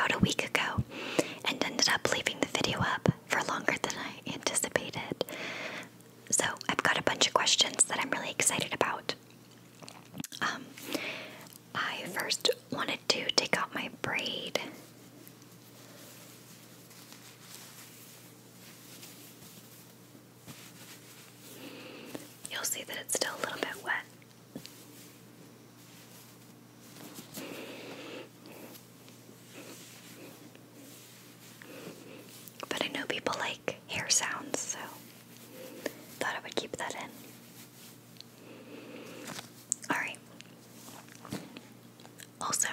about a week ago and ended up leaving the video up for longer than I anticipated. So I've got a bunch of questions that I'm really excited about. I first wanted to take out my braid. You'll see that it's still a little bit wet. But I know people like hair sounds, so thought I would keep that in. Alright. Also,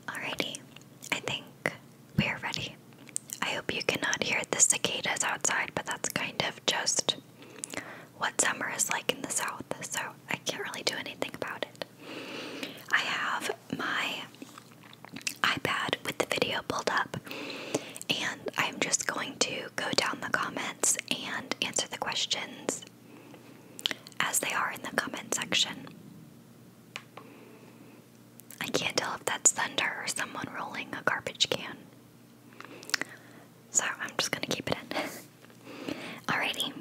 alrighty, I think we are ready. I hope you cannot hear the cicadas outside, but that's kind of just what summer is like in the south, so I can't really do anything about it. I have my iPad with the video pulled up, and I'm just going to go down the comments and answer the questions as they are in the comment section. I can't tell if that's thunder or someone rolling a garbage can, so I'm just going to keep it in. Alrighty.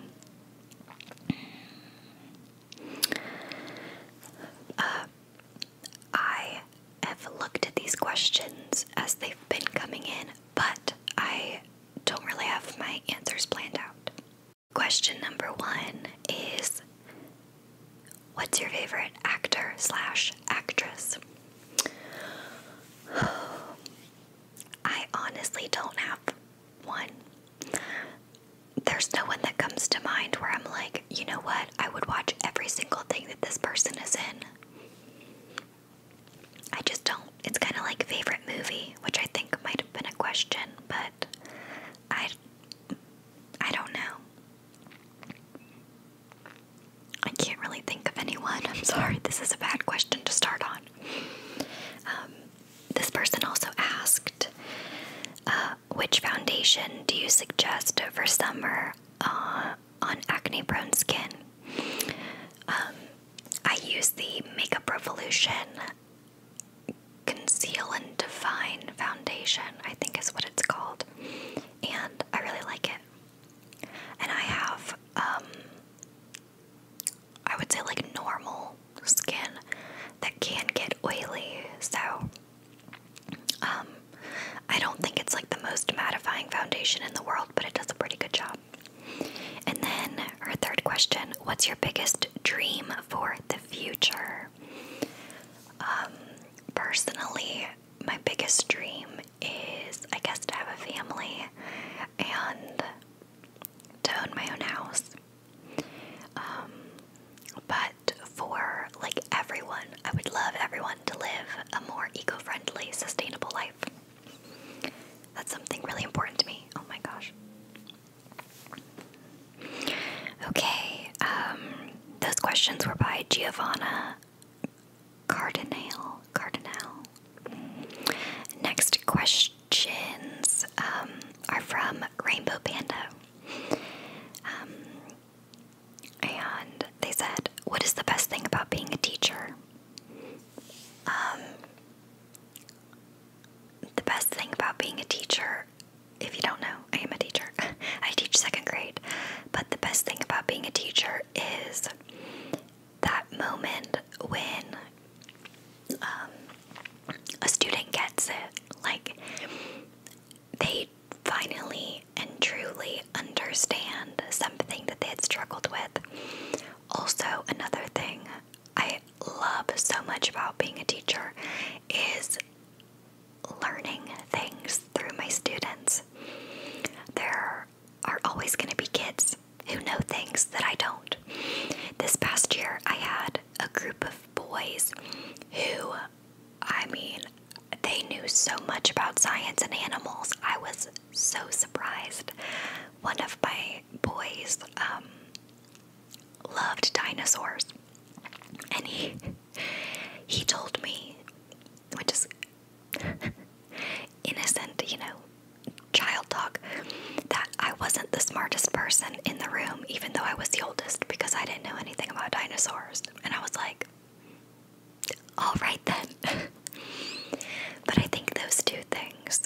I have looked at these questions as they've been coming in, but I don't really have my answers planned out. Question number 1 is, what's your favorite actor / actress? I honestly don't have one. There's no one that comes to mind where I'm like, you know what, I would watch every single thing that this person is in. I just don't. It's kind of like favorite movie, which I think might have been a question, but I don't know. I can't really think of anyone. I'm sorry, this is a bad question to start on. This person also asked, which foundation do you suggest for summer on acne-prone skin? I use the Makeup Revolution Conceal and Define Foundation, I think is what it's called, and I really like it. And I have, I would say like normal skin that can get oily, so I don't think it's like the most mattifying foundation in the world, but it does a pretty good job. And then her third question, what's your biggest dream for the future? Personally, my biggest dream is, I guess, to have a family and to own my own house. But for like everyone, I would love everyone to live a more eco-friendly, sustainable life. That's something really important to me. Oh my gosh. Okay, those questions were by Giovanna Cardinale. Next questions are from Rainbow Panda. And they said, what is the best thing about being a teacher? The best thing about being a teacher, if you don't know, I am a teacher. I teach 2nd grade. But the best thing about being a teacher is that moment when a student gets it. Like, they finally and truly understand something that they had struggled with. Also, another thing I love so much about being a teacher is learning things through my students. There are always going to be kids who know things that I don't. This past year, I had a group of boys who, I mean, they knew so much about science and animals. I was so surprised. One of my boys loved dinosaurs, and he told me person in the room, even though I was the oldest, because I didn't know anything about dinosaurs. And I was like, all right then. But I think those two things,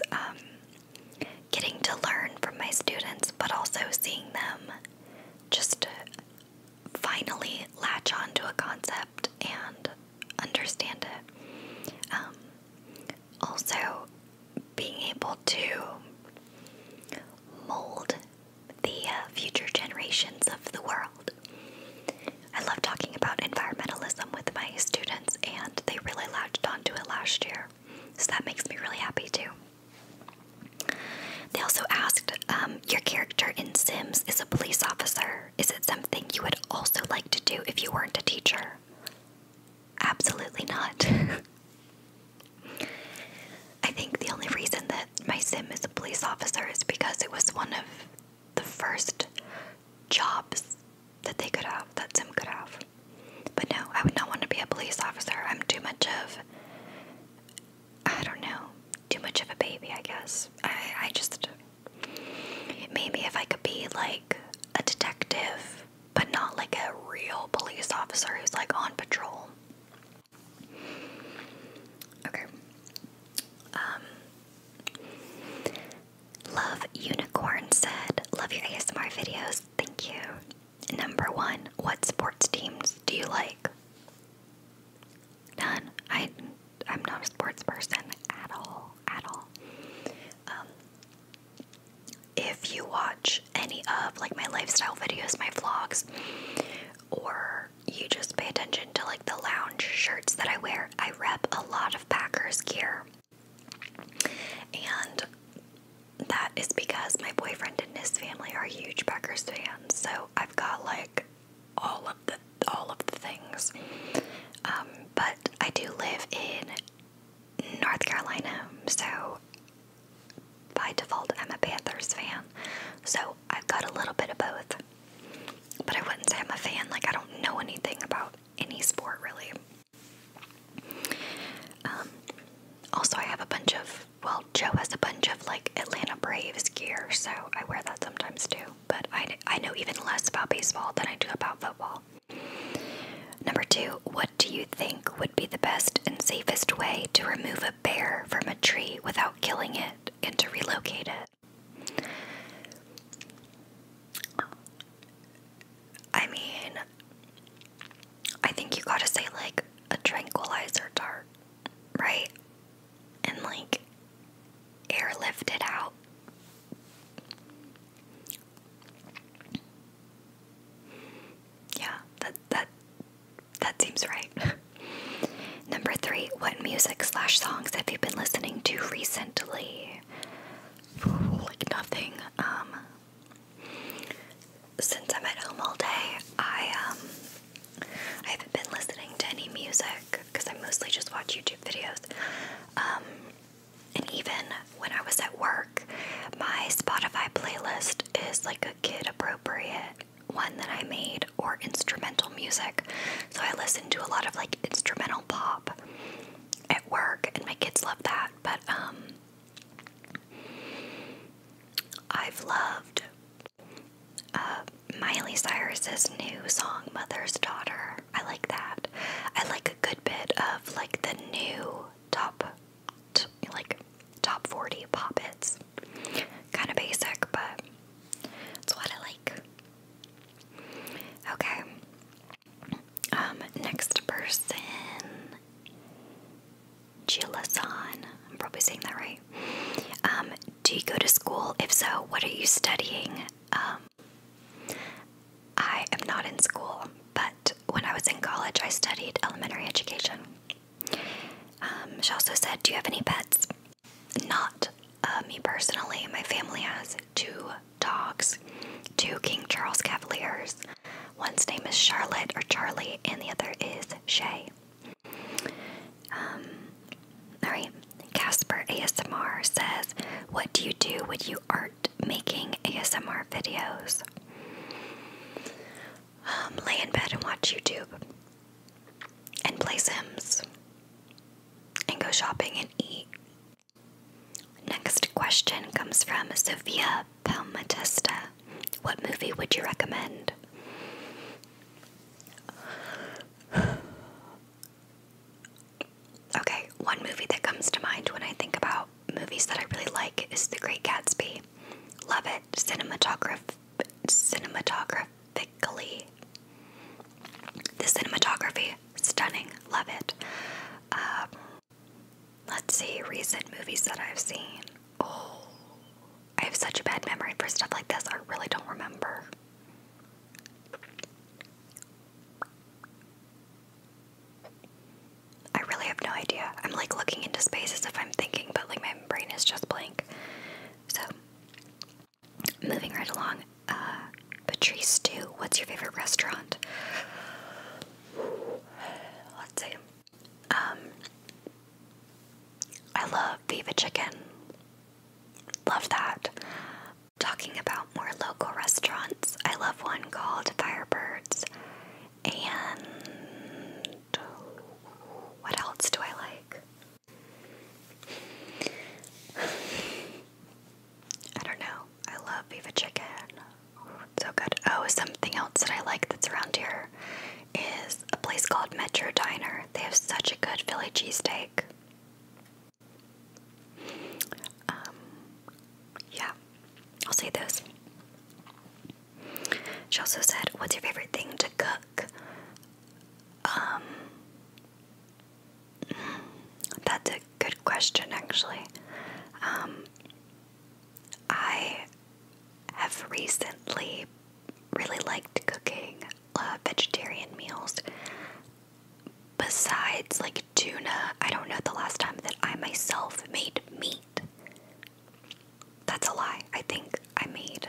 getting to learn from my students, but also seeing them just finally latch on to a concept and understand it. Also, being able to mold the future generations of the world. I love talking about environmentalism with my students, and they really latched onto it last year. So that makes me really happy too. They also asked, your character in Sims is a police officer. Is it something you would also like to do if you weren't a teacher? Absolutely not. I think the only reason that my Sim is a police officer is because it was one of the first jobs that they could have, that Sim could have. But no, I would not want to be a police officer. I'm too much of, I don't know, too much of a baby, I guess. I just, maybe if I could be like a detective, but not like a real police officer who's like on patrol. Okay. Love Unicorn said, love your ASMR videos, thank you. Number 1, what sports teams do you like? None. I'm not a sports person at all. If you watch any of like my lifestyle videos, my vlogs, or you just pay attention to like the lounge shirts that I wear, I rep a lot of Packers gear. And that is because my boyfriend and his family are huge Packers fans, so I've got like all of the things. But I do live in North Carolina, so by default I'm a Panthers fan. So I've got a little bit of both. But I wouldn't say I'm a fan, like I don't know anything about any sport really. Also I have a bunch of, well, Joe has a bunch of like Atlanta Braves gear, so I wear that sometimes too. But I know even less about baseball than I do about football. Number 2, what do you think would be the best and safest way to remove a bear from a tree without killing it and to relocate it? I mean, I think you gotta say like a tranquilizer dart, right? And like airlift it out. Yeah, that seems right. Number 3, what music/songs have you been listening to recently? Like nothing. Since I'm at home all day, I haven't been listening to any music because I mostly just watch YouTube videos. And even when I was at work, my Spotify playlist is like a kid appropriate one that I made, or instrumental music. So I listen to a lot of like instrumental pop at work, and my kids love that. But I've loved Miley Cyrus's new song, Mother's Daughter. I like that. I like a good bit of like the new top 40 pop hits. Kind of basic, but it's what I like. Okay. Next person, Jilasan. I'm probably saying that right. Do you go to school? If so, what are you studying? I am not in school, but when I was in college, I studied elementary education. She also said, do you have any pets? Not me personally. My family has 2 dogs, 2 King Charles Cavaliers. One's name is Charlotte or Charlie, and the other is Shay. Alright, Casper ASMR says, what do you do when you aren't making ASMR videos? Lay in bed and watch YouTube. And play Sims. And go shopping and eat. Next question comes from Sophia Palmatesta. What movie would you recommend? Okay, one movie that comes to mind when I think about movies that I really like is The Great Gatsby. Love it. Cinematographically. The cinematography, stunning. Love it. Let's see, recent movies that I've seen. Oh, I have such a bad memory for stuff like this. I really don't remember. I really have no idea. I'm like looking into space as if I'm thinking, but like my brain is just blank. So, moving right along. Patrice Stew, what's your favorite restaurant? Let's see. I love Viva Chicken. Love that. Talking about more local restaurants, I love one called Firebirds. And what else do I like? I don't know. I love Viva Chicken. So good. Oh, something else that I like that's around here is a place called Metro Diner. They have such a good Philly cheesesteak. Yeah, I'll say those. She also said, what's your favorite thing to cook? That's a good question, actually. I have recently really liked cooking vegetarian meals. Besides, like, tuna, I don't know the last time that I myself made meat. That's a lie. I think I made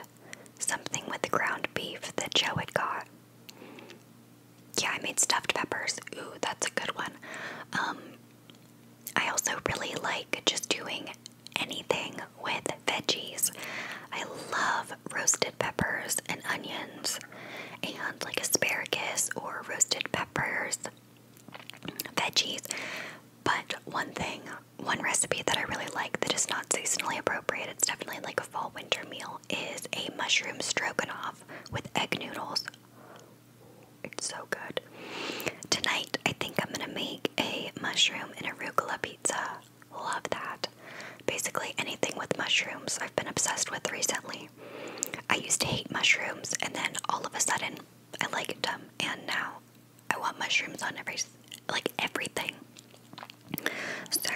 something with the ground beef that Joe had got. Yeah, I made stuffed peppers. Ooh, that's a good one. I also really like just doing anything with veggies. I love roasted peppers and onions and like asparagus or roasted peppers, veggies. But one recipe that I really like that is not seasonally appropriate, it's definitely like a fall winter meal, is a mushroom stroganoff with egg noodles. It's so good. Tonight, I think I'm gonna make a mushroom and arugula pizza. Love that. Basically anything with mushrooms I've been obsessed with recently. I used to hate mushrooms, and then all of a sudden I liked them, and now I want mushrooms on everything. So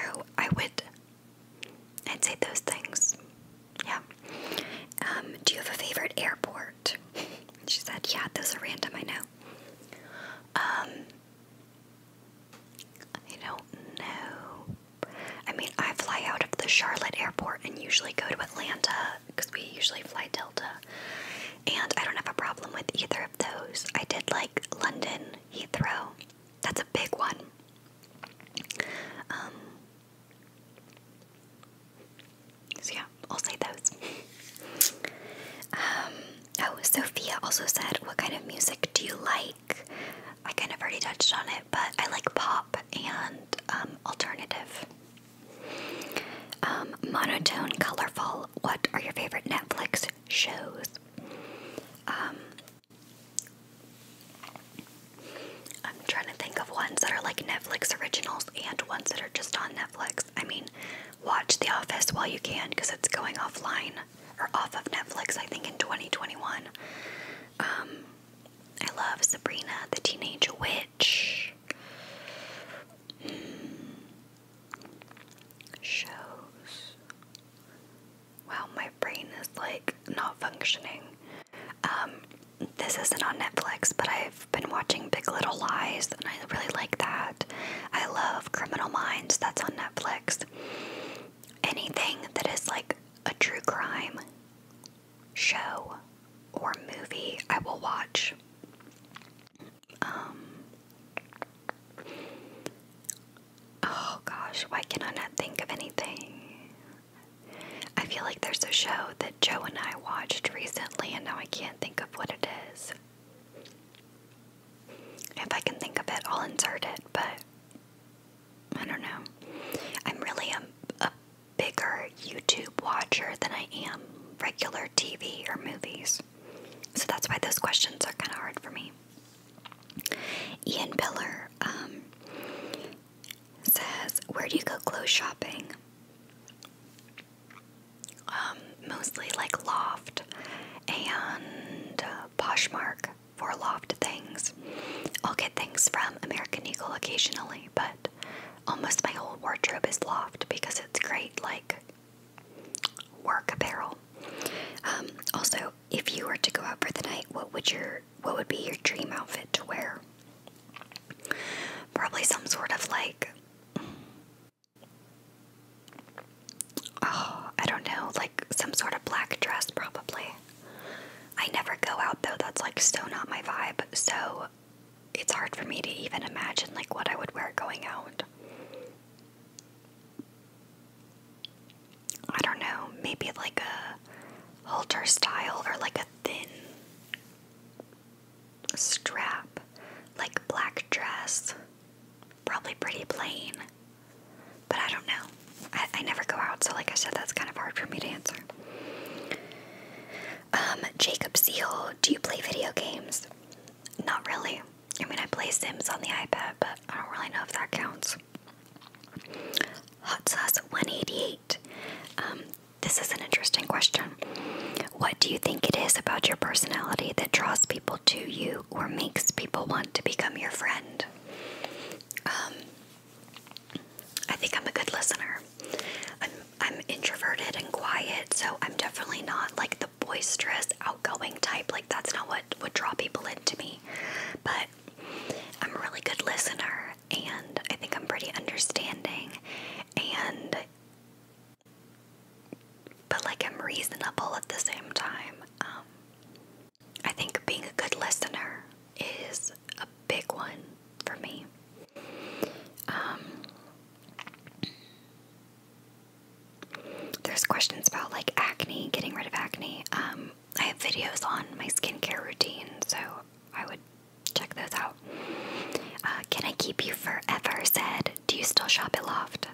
I'd say those things. Yeah. Do you have a favorite airport? She said, yeah, those are random, I know. I don't know. I mean, I fly out of the Charlotte airport and usually go to Atlanta because we usually fly Delta. And I don't have a problem with either of those. I did like London, Heathrow. That's a big one. So yeah, I'll say those. Oh, Sophia also said, what kind of music do you like? I kind of already touched on it, but I like pop and alternative. Monotone, colorful. What are your favorite Netflix shows? I'm trying to think of ones that are like Netflix originals and ones that are just on Netflix. I mean, watch The Office while you can because it's going offline or off of Netflix, I think, in 2021. I love Sabrina the Teenage Witch. Shows. Wow, my brain is like not functioning. This isn't on Netflix, but I've been watching Big Little Lies, and I really like that. I love Criminal Minds, that's on Netflix. Anything that is like a true crime show or movie, I will watch. Oh gosh, why can I not think of anything? I feel like there's a show that Joe and I watched recently, and now I can't think of what it is. If I can think of it, I'll insert it, but I don't know. I'm really a bigger YouTube watcher than I am regular TV or movies. So that's why those questions are kind of hard for me. Ian Biller says, where do you go clothes shopping? Mostly like Loft and Poshmark for Loft things. I'll get things from American Eagle occasionally, but almost my whole wardrobe is Loft because it's great, like, work apparel. Also, if you were to go out for the night, what would be your dream outfit to wear? Probably some sort of like, I don't know, like some sort of black dress probably. I never go out though, that's like so not my vibe, so it's hard for me to even imagine like what I would wear going out. I don't know, maybe like a halter style or like a thin strap, like black dress, probably pretty plain, but I don't know. I never go out, so like I said, that's kind of hard for me to answer. Jacob Seal, do you play video games? Not really. I mean, I play Sims on the iPad, but I don't really know if that counts. Hot Sauce 188. This is an interesting question. What do you think it is about your personality that draws people to you or makes people want to become your friend? I think I'm a good listener. I'm introverted and quiet, so I'm definitely not like the boisterous, outgoing type. Like, that's not what would draw people into me. But I'm a really good listener, and I think I'm pretty understanding, but like I'm reasonable at the same time. I think being a good listener is a big one for me. There's questions about like acne, getting rid of acne. I have videos on my skincare routine, so I would check those out. Can I keep you forever? Said, do you still shop at Loft?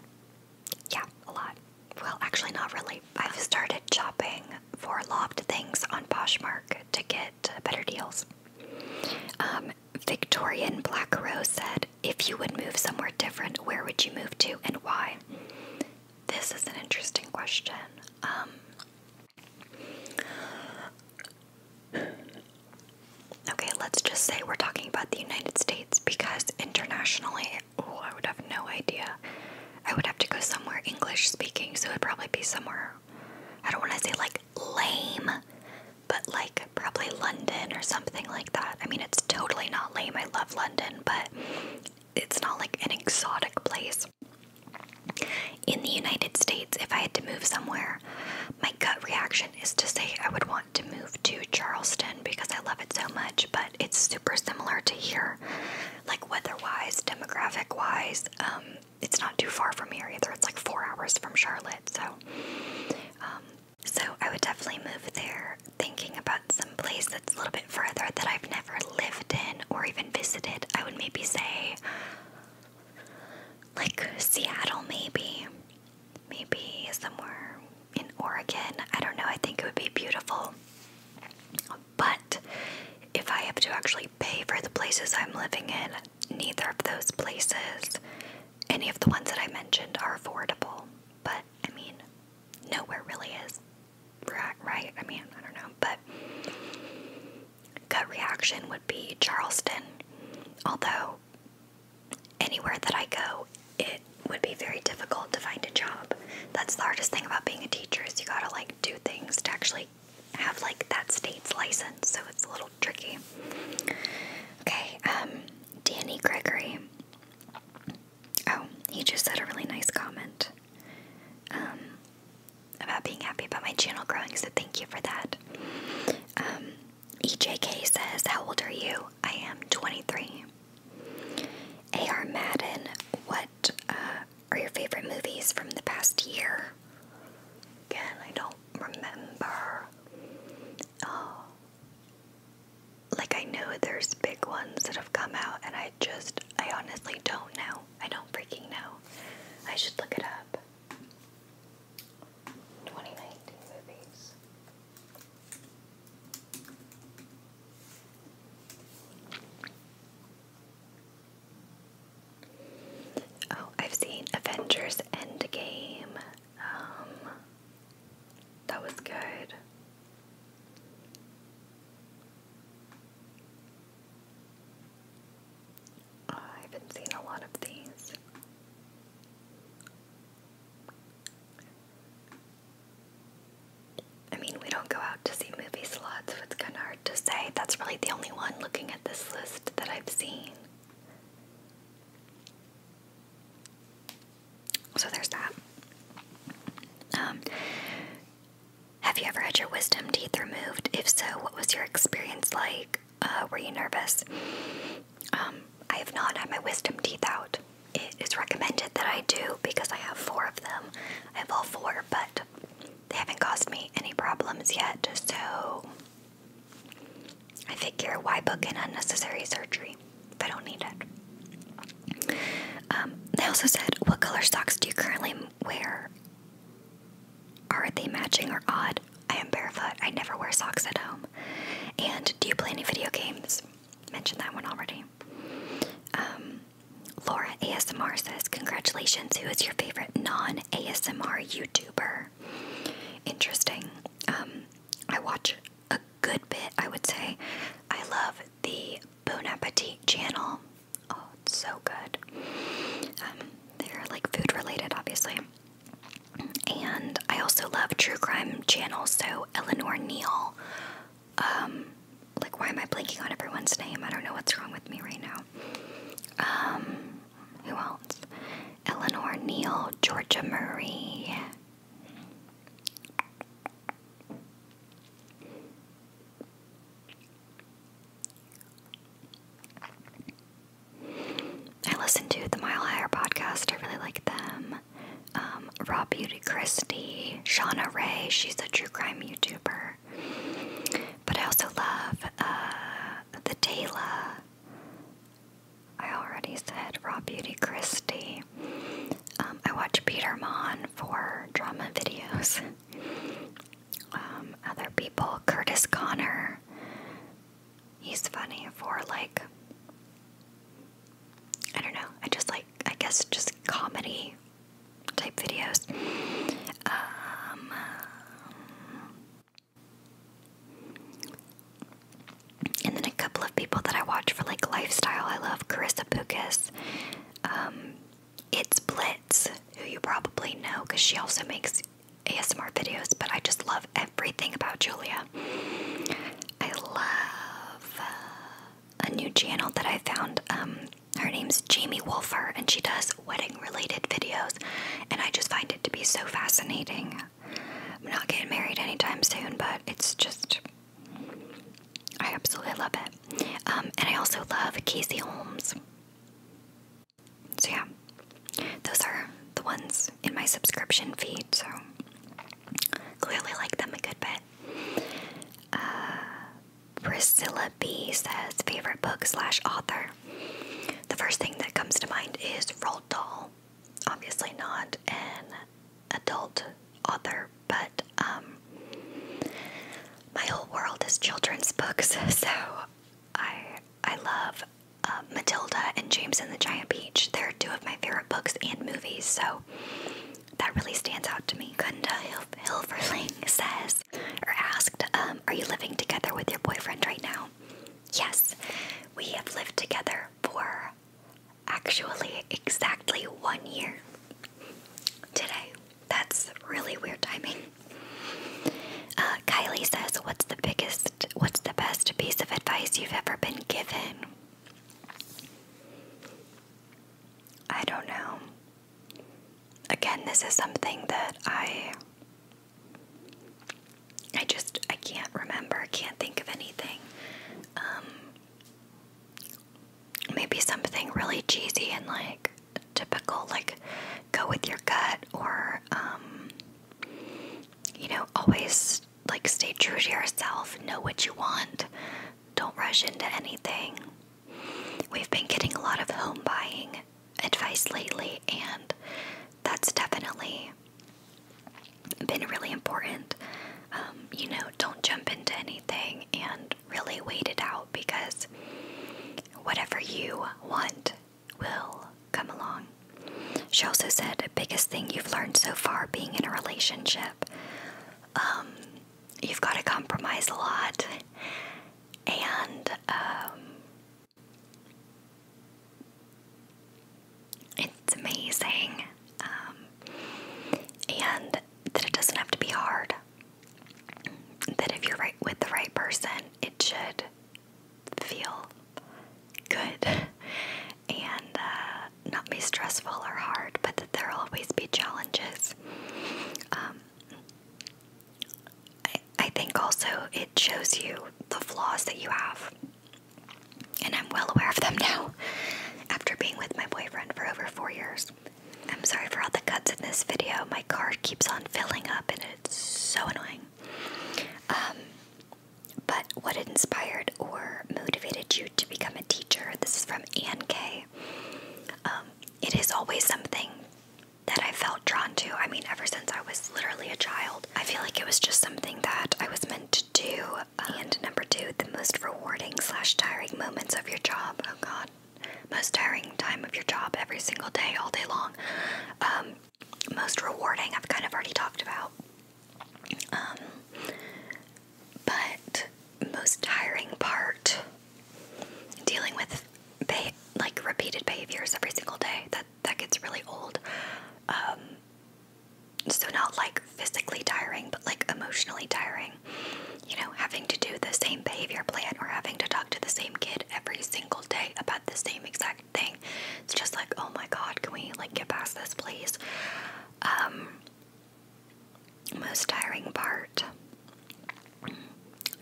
Yeah, a lot. Well, actually not really. I've started shopping for Loft things on Poshmark to get better deals. Victorian Black Rose said, if you would move somewhere different, where would you move to and why? This is an interesting question. Okay, let's just say we're talking about the United States, because internationally, I would have no idea. I would have to go somewhere English speaking, so it would probably be somewhere, I don't want to say like lame, but like probably London or something like that. I mean, it's totally not lame. I love London, but it's not like an exotic place. In the United States, if I had to move somewhere, my gut reaction is to say I would want to move to Charleston because I love it so much, but it's super similar to here, like weather-wise, demographic-wise. It's not too far from here either. It's like 4 hours from Charlotte, so I would definitely move there, thinking about some place that's a little bit further that I've never lived in or even visited. I would maybe say like Seattle, maybe somewhere in Oregon. I don't know. I think it would be beautiful. But if I have to actually pay for the places I'm living in, neither of those places, any of the ones that I mentioned, are affordable. But I mean, nowhere really is, right? I mean, I don't know. But gut reaction would be Charleston. Although anywhere that I go, it would be very difficult to find a job. That's the hardest thing about being a teacher, is you gotta like do things to actually have like that state's license, so it's a little tricky. Okay, Danny Gregory. Oh, he just said a really nice comment about being happy about my channel growing, so thank you for that. EJK says, how old are you? I am 23. AR Madden, what are your favorite movies from the past year? Again, I don't remember. Oh, like I know there's big ones that have come out, and I honestly don't know. I don't freaking know. I should look it up. 2019 movies. that's really the only one looking at this list that I've seen. So there's that. Have you ever had your wisdom teeth removed? If so, what was your experience like? Were you nervous? I have not had my wisdom teeth out. It is recommended that I do because I have 4 of them. I have all 4, but they haven't caused me any problems yet, so I figure why book an unnecessary surgery if I don't need it. They also said, what color socks do you currently wear? Are they matching or odd? I am barefoot. I never wear socks at home. And do you play any video games? Mentioned that one already. Laura ASMR says, congratulations. Who is your favorite non-ASMR YouTuber? Interesting. I watch a good bit, I would say. I love the Bon Appetit channel. Oh, it's so good. They're like food related, obviously. And I also love true crime channels, so Eleanor Neal. Like, why am I blanking on everyone's name? I don't know what's wrong with me right now. Who else? Eleanor Neal, Georgia Marie. I listen to the Mile Higher podcast. I really like them. Raw Beauty Christie, Shauna Ray, she's a true crime YouTuber. But I also love the Tayla. I already said Raw Beauty Christie. I watch Peter Mon for drama videos. Other people, Curtis Connor. He's funny for like, I don't know, I guess just comedy type videos. And then a couple of people that I watch for like lifestyle. I love Carissa Pukas. It's Blitz, who you probably know because she also makes ASMR videos, but I just love everything about Julia. I love a new channel that I found. Her name's Jamie Wolfer, and she does wedding-related videos, and I just find it to be so fascinating. I'm not getting married anytime soon, but it's just, I absolutely love it. And I also love Casey Holmes. So yeah, those are the ones in my subscription feed, so clearly like them a good bit. Priscilla B says, favorite book / author. The first thing that comes to mind is Roald Dahl. Obviously not an adult author, but my whole world is children's books, so I love Matilda and James and the Giant Peach. They're 2 of my favorite books and movies, so that really stands out to me. Gunda Hilverling says, or asked, are you living together with your boyfriend right now? Yes, we have lived together for actually exactly 1 year today. That's really weird timing. Kylie says, what's the best piece of advice you've ever been given? I don't know. Again, this is something that I can't remember. I can't think of anything. Maybe something really cheesy and like typical, like go with your gut, or always like stay true to yourself, know what you want, don't rush into anything. We've been getting a lot of home buying advice lately, and that's definitely been really important. Don't jump into anything and really wait it out, because whatever you want will come along. She also said, the biggest thing you've learned so far being in a relationship. You've got to compromise a lot, and it's amazing, and that it doesn't have to be hard. That if you're right with the right person, it should it shows you the flaws that you have. And I'm well aware of them now, after being with my boyfriend for over 4 years. I'm sorry for all the cuts in this video. My card keeps on filling up and it's so annoying. But what inspired or motivated you to become a teacher? This is from Ann K. It is always something that I felt drawn to. I mean, ever since I was literally a child. I feel like it was just something that I was meant to do. And number 2, the most rewarding / tiring moments of your job. Oh God. Most tiring time of your job every single day, all day long. Most rewarding, I've kind of already talked about. But most tiring part, dealing with repeated behaviors every single day, that gets really old. So not like physically tiring, but like emotionally tiring. You know, having to do the same behavior plan or having to talk to the same kid every single day about the same exact thing. It's just like, oh my God, can we like get past this, please? Most tiring part,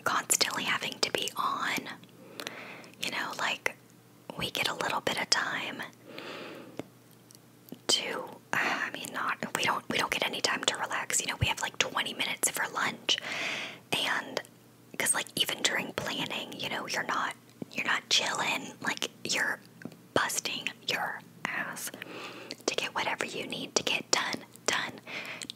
constantly having to be on. You know, like we get a little bit of time to, we don't get any time to relax. You know, we have like 20 minutes for lunch, and because like even during planning, you know, you're not chilling, like you're busting your ass to get whatever you need to get done.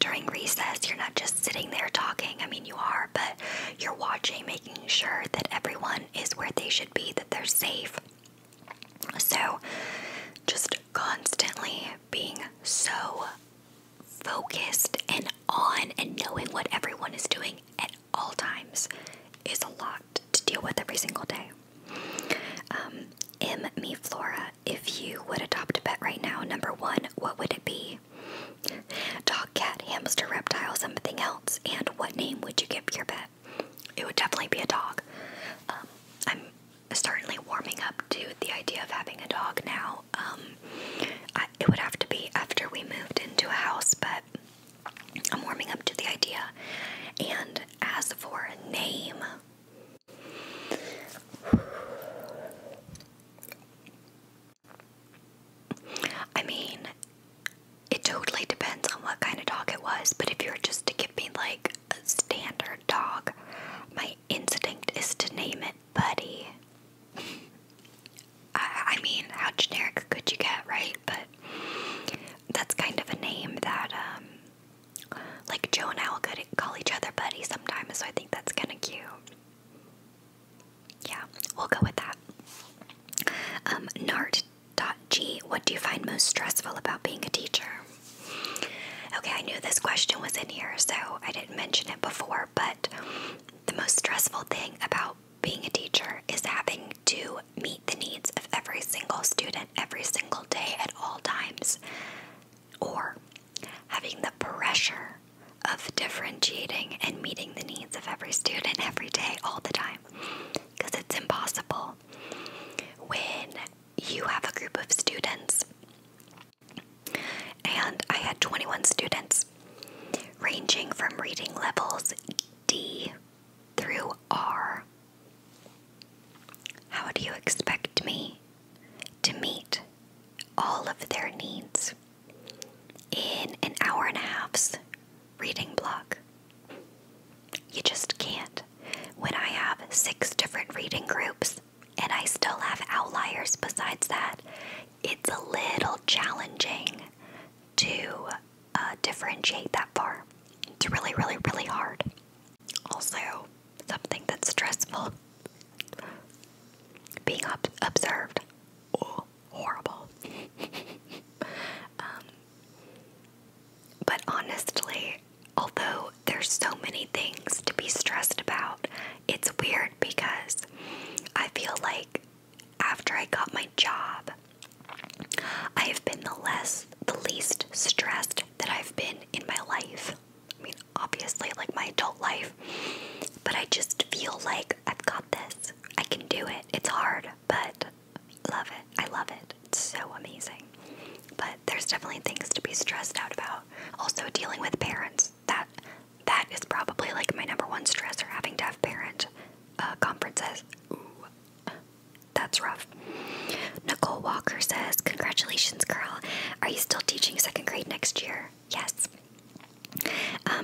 During recess, you're not just sitting there talking. I mean, you are, but you're watching, making sure that everyone is where they should be, that they're safe. So just constantly being so focused and on and knowing what everyone is doing at all times is a lot to deal with every single day. Me Flora, if you would adopt a pet right now, number 1, what would it be? Dog, cat, hamster, reptile, something else, and what name would you give your pet? It would definitely be a dog. I'm certainly warming up to the idea of having a dog now. It would have to be after we moved into a house, but I'm warming up to the idea. And as for a name, I mean, it totally depends on what kind of dog it was, but if you were just to give me like a standard dog, my instinct is to name it Buddy. I mean, how generic could you get, right? But that's kind of a name that, like Joe and I will call each other Buddy sometimes, so I think that's kind of cute. Yeah, we'll go with that. Nart.g, what do you find most stressful about being a teacher? Okay, I knew this question was in here, so I didn't mention it before, but the most stressful thing about being a teacher is having to meet the needs of every single student every single day at all times, or having the pressure of differentiating and meeting the needs of every student every day all the time, because it's impossible when you have a group of students. And I had 21 students ranging from reading levels D through R. How do you expect me to meet all of their needs in an hour and a half's reading block? You just can't. When I have 6 different reading groups and I still have outliers besides that, it's a little challenging to differentiate that far. It's really, really, really hard. Also, something that's stressful, being observed. Oh, horrible. But honestly, although there's so many things to be stressed about, it's weird because I feel like after I got my job, I have been the least stressed that I've been in my life. I mean, obviously, like my adult life, but I just feel like I've got this. I can do it. It's hard, but love it. I love it. It's so amazing. But there's definitely things to be stressed out about. Also, dealing with parents. That is probably like my number 1 stressor, having to have parents. Congratulations, girl. Are you still teaching 2nd grade next year? Yes.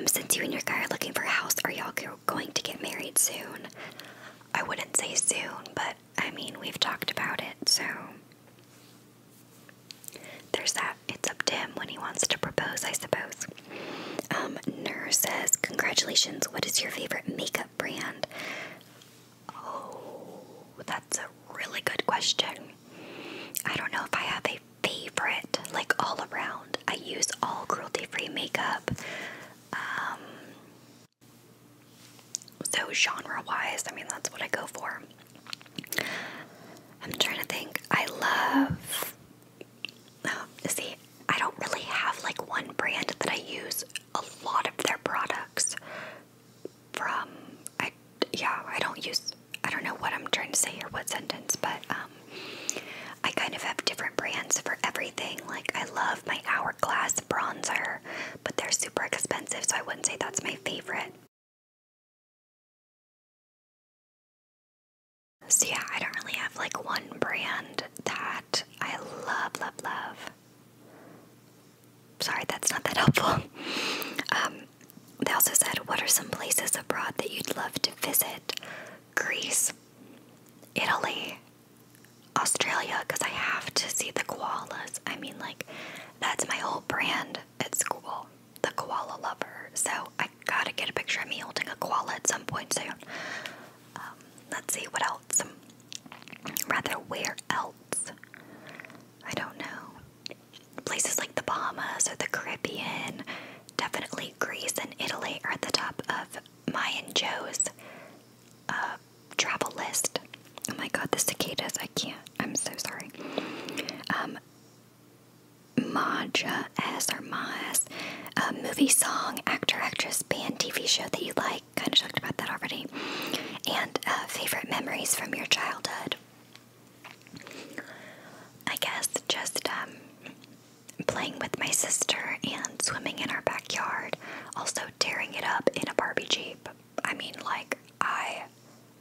Since you and your guy are looking for a house, are y'all going to get married soon? I wouldn't say soon, but I mean, we've talked about it, so there's that. It's up to him when he wants to propose, I suppose. Nurse says, congratulations, what is your favorite makeup brand? Oh, that's a really good question. I don't know if I have a favorite, like all around. I use all cruelty-free makeup. So genre-wise, I mean, that's what I go for. I'm trying to think. I love... see, I don't really have like one brand that I use a lot of their products from. I don't know what I'm trying to say or what sentence, but I kind of have different brands for everything. Like, I love my Hourglass bronzer, but they're super expensive, so I wouldn't say that's my favorite. So yeah, I don't really have like one brand that I love. Sorry, that's not that helpful. They also said, what are some places abroad that you'd love to visit? Greece, Italy, Australia, because I have to see the koalas. I mean, like, that's my whole brand at school, the koala lover. So I gotta get a picture of me holding a koala at some point soon. Let's see, what else? Rather, where else? I don't know. Places like the Bahamas or the Caribbean. Definitely Greece and Italy are at the top of my and Joe's travel list. Oh my god, the cicadas, I can't. I'm so sorry. Maja S or Maas, movie, song, actor, actress, band, TV show that you like. Kind of talked about that already. And favorite memories from your childhood. I guess just playing with my sister and swimming in our backyard. Also tearing it up in a Barbie Jeep. I mean, like, I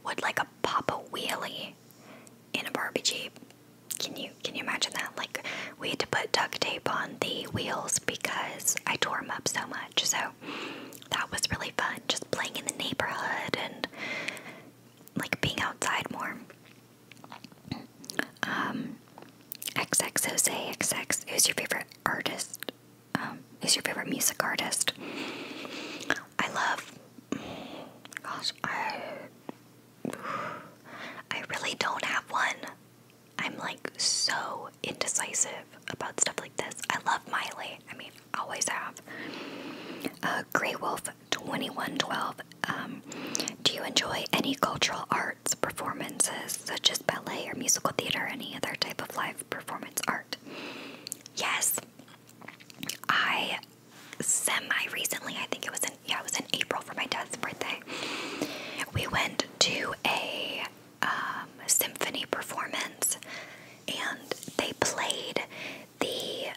would like pop a wheelie in a Barbie Jeep. Can you imagine that? Like, we had to put duct tape on the wheels because I tore them up so much. So that was really fun, just playing in the neighborhood and like being outside more. XXOSay XX, who's your favorite artist? Who's your favorite music artist? I really don't have one. I'm like so indecisive about stuff like this. I love Miley. I mean, always have. Grey Wolf 2112. Do you enjoy any cultural arts performances, such as ballet or musical theater, or any other type of live performance art? Yes. I semi-recently, I think it was in April for my dad's birthday, we went to a symphony performance, and they played the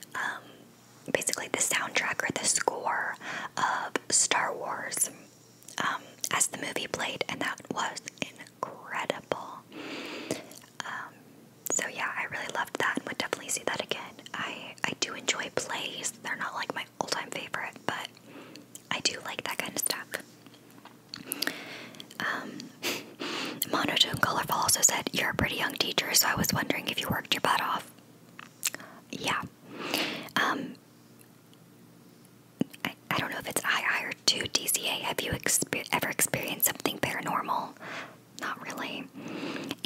basically the soundtrack or the score of Star Wars as the movie played, and that was incredible. So yeah, I really loved that and would definitely see that again. I do enjoy plays. They're not like my all-time favorite, but I do like that kind of stuff. Monotone Colorful also said, you're a pretty young teacher, so I was wondering if you worked your butt off. Yeah. I don't know if it's II or 2 DCA. Have you ever experienced something paranormal? Not really.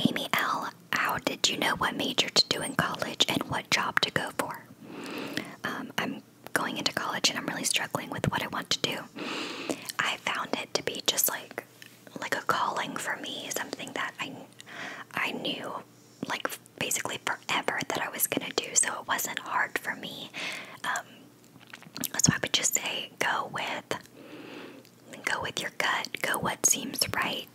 Amy L, how did you know what major to do in college and what job to go for? I'm going into college and I'm really struggling with what I want to do. I found it to be just like a calling for me, something that I knew like basically forever that I was gonna do, so it wasn't hard for me. So I would just say go with your gut, go what seems right,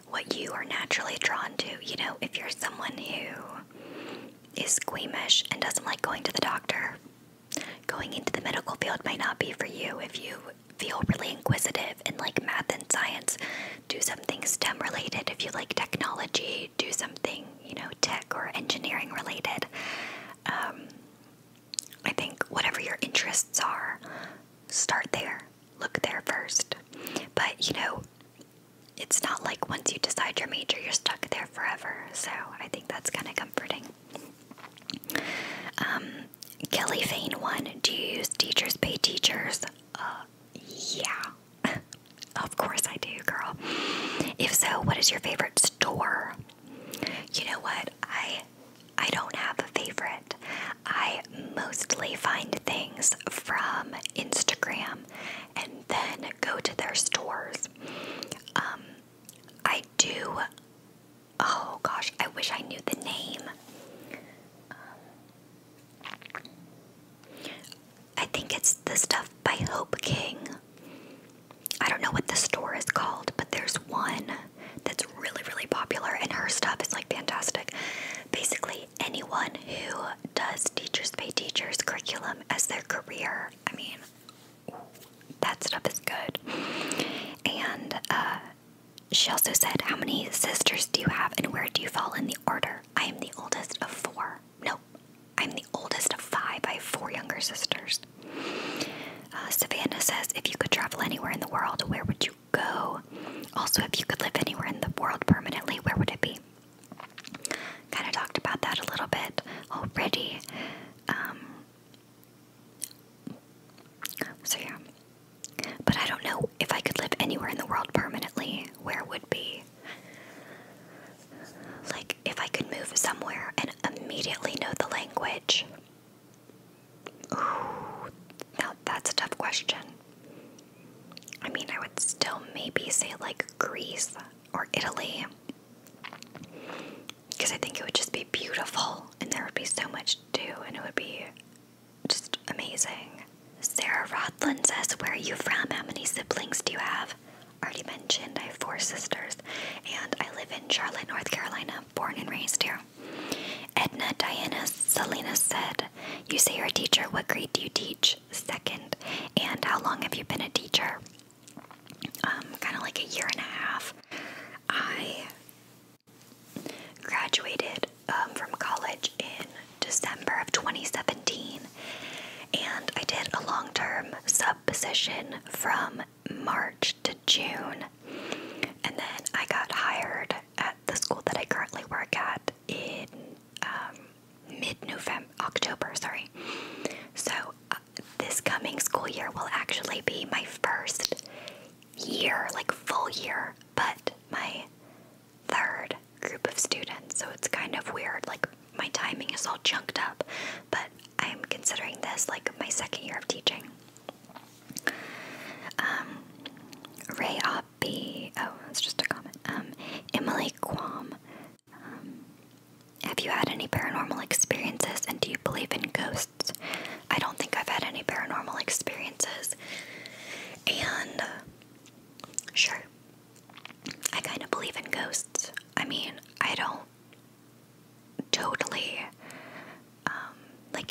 what you are naturally drawn to. You know, if you're someone who is squeamish and doesn't like going to the doctor, going into the medical field might not be for you. If you feel really inquisitive in like math and science, do something STEM related. If you like technology, do something, tech or engineering related. whatever your interests are, start there. Look there first. But, it's not like once you decide your major, you're stuck there forever. So I think that's kind of comforting. Kelly Fane 1, do you use Teachers Pay Teachers? Yeah. Of course I do, girl. If so, what is your favorite store? You know what? I don't have a favorite. I mostly find things from Instagram and then go to their stores. I do. Oh gosh, I wish I knew the name. I think it's the stuff by Hope King. I don't know what the store is called, but there's one that's really, really popular, and her stuff is like fantastic. Basically, anyone who does Teachers Pay Teachers curriculum as their career, I mean, that stuff is good. And she also said, how many sisters do you have and where do you fall in the order? I am the oldest of 4. No, I'm the oldest of 5. I have 4 younger sisters. Savannah says, if you could travel anywhere in the world, where would you go? Also, if you could live anywhere in the world permanently, where would it be? Kind of talked about that a little bit already. So yeah. But I don't know if I could live anywhere in the world permanently, where it would be. Like, if I could move somewhere and immediately know the language. Ooh, now that's a tough question. I mean, I would still maybe say like Greece or Italy. Because I think it would just be beautiful and there would be so much to do and it would be just amazing. Sarah Rothland says, where are you from? How many siblings do you have? Already mentioned, I have 4 sisters, and I live in Charlotte, North Carolina, born and raised here. Edna Diana Salinas said, you say you're a teacher. What grade do you teach? 2nd. And how long have you been a teacher? Kind of like a year and a half. I graduated from college in December of 2017. And I did a long-term sub position from March to June. And then I got hired at the school that I currently work at in October. So this coming school year will actually be my first year, like full year, but my 3rd group of students. So it's kind of weird, like my timing is all chunked up, but I'm considering this like my 2nd year of teaching. Ray Oppie, oh, that's just a comment. Emily Quam, have you had any paranormal experiences and do you believe in ghosts? I don't think I've had any paranormal experiences. And sure, I kind of believe in ghosts. I mean, I don't totally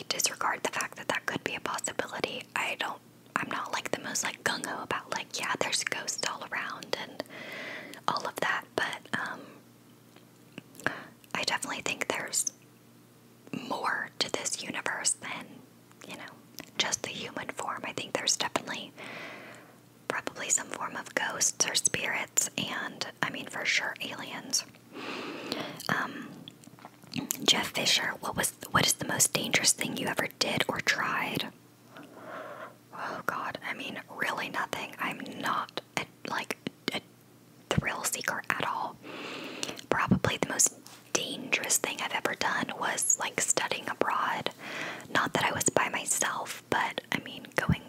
disregard the fact that that could be a possibility. I'm not like the most like gung-ho about like, yeah, there's ghosts all around and all of that, but I definitely think there's more to this universe than, just the human form. I think there's definitely probably some form of ghosts or spirits and, I mean, for sure, aliens. Jeff Fisher, what is the most dangerous thing you ever did or tried? Oh God, I mean, really nothing. I'm not a thrill seeker at all. Probably the most dangerous thing I've ever done was like studying abroad. Not that I was by myself, but I mean, going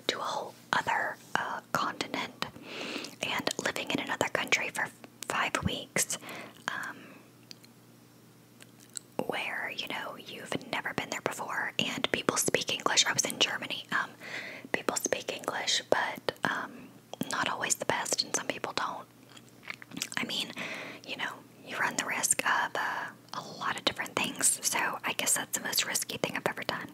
to a whole other continent and living in another country for 5 weeks. Where, you've never been there before and people speak English. I was in Germany. People speak English, but not always the best, and some people don't. I mean, you run the risk of a lot of different things, so I guess that's the most risky thing I've ever done.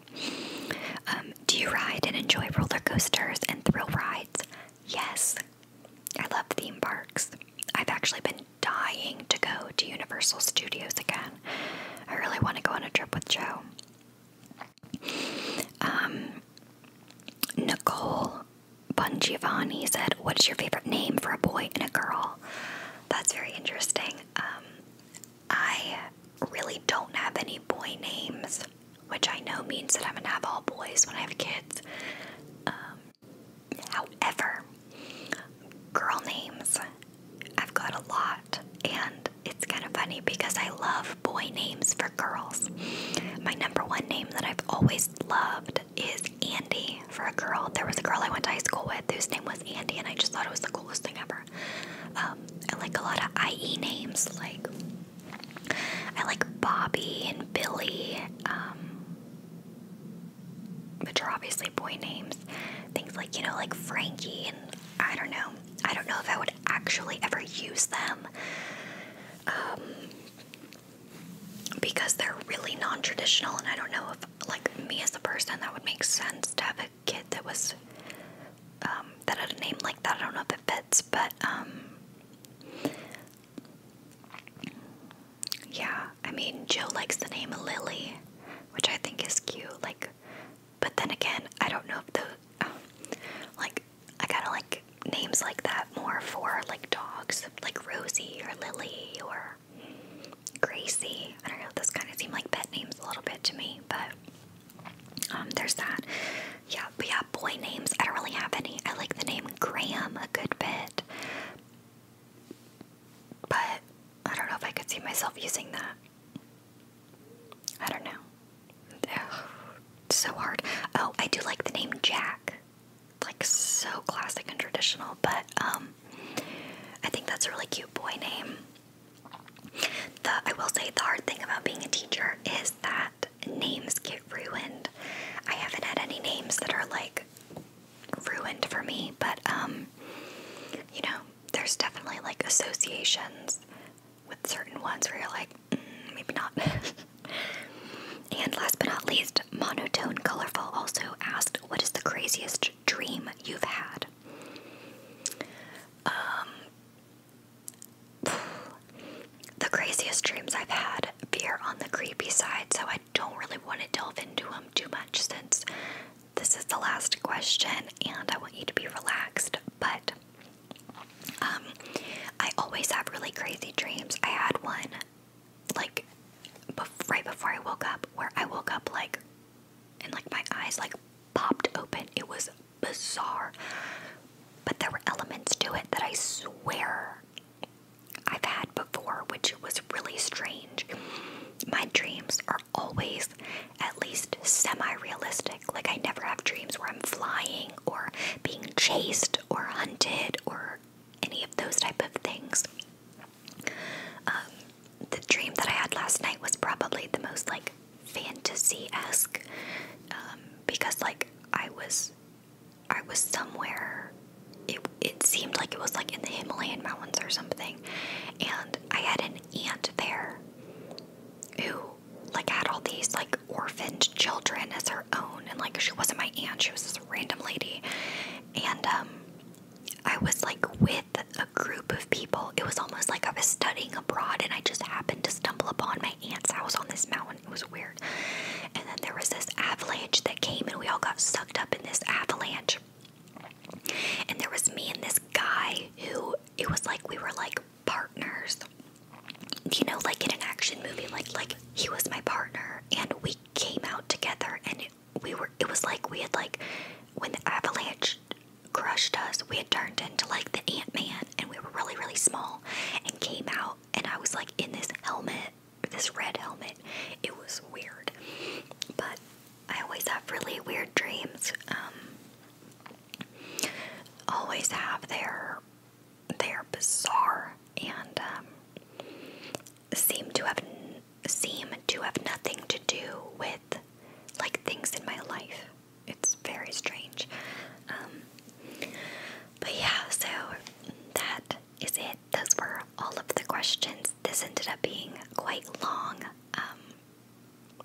Do you ride and enjoy roller coasters and thrill rides? Yes. I love theme parks. I've actually been dying to go to Universal Studios again. I really want to go on a trip with Joe. Nicole Bongiovanni said, what is your favorite name for a boy and a girl? That's very interesting. I really don't have any boy names, which I know means that I'm going to have all boys when I have kids. However, girl names, I've got a lot, and it's kind of funny because I love boy names for girls. My number one name that I've always loved is Andy for a girl. There was a girl I went to high school with whose name was Andy, and I just thought it was the coolest thing ever. I like a lot of IE names, like I like Bobby and Billy, which are obviously boy names. Things like, like Frankie, and I don't know. I don't know if I would actually ever use them, because they're really non-traditional, and I don't know if, like, me as a person, that would make sense to have a kid that was, that had a name like that. I don't know if it fits, but, yeah, I mean, Jill likes the name Lily, which I think is cute, like, but then again, I don't know if I kind of like names like that more for, like, dogs, like Rosie or Lily or Gracie. I don't know, those kind of seem like pet names a little bit to me, but, there's that. Yeah, but yeah, boy names, I don't really have any. I like the name Graham a good bit, but I don't know if I could see myself using that. I don't know. It's so hard. Oh, I do like the name Jack. Like, so classic and traditional, but I think that's a really cute boy name. I will say the hard thing about being a teacher is that names get ruined. I haven't had any names that are, like, ruined for me, but there's definitely, like, associations with certain ones where you're like, maybe not. And last but not least, Monotone Colorful also asked, what is the craziest dream you've had? The craziest dreams I've had veer on the creepy side, so I don't really want to delve into them too much since this is the last question and I want you to be relaxed. But I always have really crazy dreams. I had one, like, right before I woke up, where I woke up, like, and, like, my eyes, like, popped open. It was bizarre, but there were elements to it that I swear I've had before, which was really strange. My dreams are always at least semi-realistic. Like, I never have dreams where I'm flying or being chased or hunted or any of those type of things. The dream that I had last night was probably the most, like, fantasy-esque, because, like, I was somewhere. It seemed like it was, like, in the Himalayan mountains or something, and I had an aunt there who, like, had all these, like, orphaned children as her own, and, like, she wasn't my aunt, she was this random lady, and I was, like, with a group of people. It was almost like I was studying abroad, and I just happened to stumble upon my aunt's house on this mountain. It was weird. And then there was this avalanche that came, and we all got sucked up in this avalanche. And there was me and this guy who, it was like we were, like, partners. Like in an action movie, like he was my partner, and we came out together, and it was like we had, like, when the avalanche crushed us, we had turned into, like, the Ant-Man, and we were really, really small, and came out, and I was, like, in this helmet, this red helmet. It was weird, but I always have really weird dreams. Always have. They're bizarre, and seem to have nothing to do with, like, things in my life. It's very strange. But yeah, so that is it. Those were all of the questions. This ended up being quite long.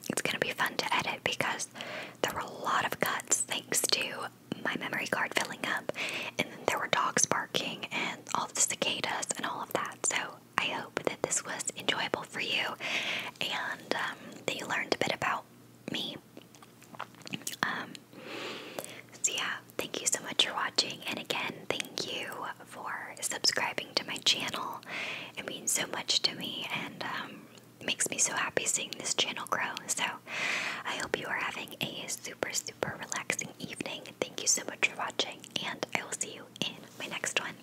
It's gonna be fun to edit because there were a lot of cuts thanks to my memory card filling up, and then there were dogs barking and all the cicadas and all of that. So I hope that this was enjoyable for you, and that you learned a bit about me. watching, and again, thank you for subscribing to my channel. It means so much to me, and it makes me so happy seeing this channel grow. So I hope you are having a super, super relaxing evening. Thank you so much for watching, and I will see you in my next one.